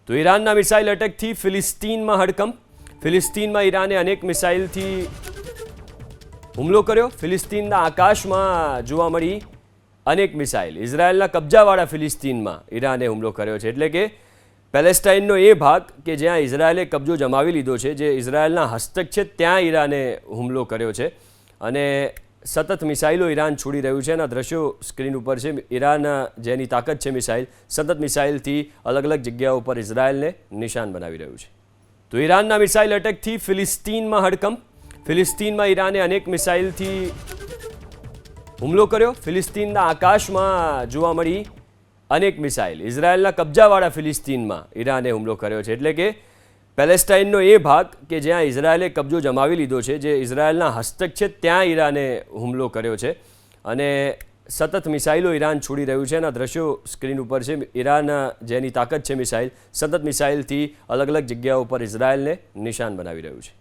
તો ઈરાનના મિસાઇલ અટેકથી ફિલિસ્તીનમાં હડકંપ. ફિલિસ્તીનમાં ઈરાને અનેક મિસાઇલથી હુમલો કર્યો. ફિલિસ્તીનના આકાશમાં જોવા મળી અનેક મિસાઇલ. ઇઝરાયલના કબજાવાળા ફિલિસ્તીનમાં ઈરાને હુમલો કર્યો છે. એટલે કે પેલેસ્ટાઇનનો એ ભાગ કે જ્યાં ઇઝરાયલે કબજો જમાવી લીધો છે, જે ઇઝરાયલના હસ્તક છે, ત્યાં ઈરાને હુમલો કર્યો છે અને સતત મિસાઇલો ઈરાન છોડી રહ્યું છે. એના દ્રશ્યો સ્ક્રીન ઉપર છે. ઈરાન જેની તાકાત છે મિસાઇલ, સતત મિસાઇલથી અલગ અલગ જગ્યાઓ પર ઇઝરાયલને નિશાન બનાવી રહ્યું છે. તો ઈરાનના મિસાઇલ અટેકથી ફિલિસ્તીનમાં હડકંપ. ફિલિસ્તીનમાં ઈરાને અનેક મિસાઇલથી હુમલો કર્યો. ફિલિસ્તીનના આકાશમાં જોવા મળી અનેક મિસાઇલ. ઇઝરાયલના કબજાવાળા ફિલિસ્તીનમાં ઈરાને હુમલો કર્યો છે. એટલે કે પેલેસ્ટાઇનનો એ ભાગ કે જ્યાં ઇઝરાયલે કબજો જમાવી લીધો છે, જે ઇઝરાયલના હસ્તક છે, ત્યાં ઈરાને હુમલો કર્યો છે અને સતત મિસાઇલો ઈરાન છોડી રહ્યું છે. એના દ્રશ્યો સ્ક્રીન ઉપર છે. ઈરાન જેની તાકાત છે મિસાઇલ, સતત મિસાઇલથી અલગ અલગ જગ્યાઓ પર ઇઝરાયલને નિશાન બનાવી રહ્યું છે.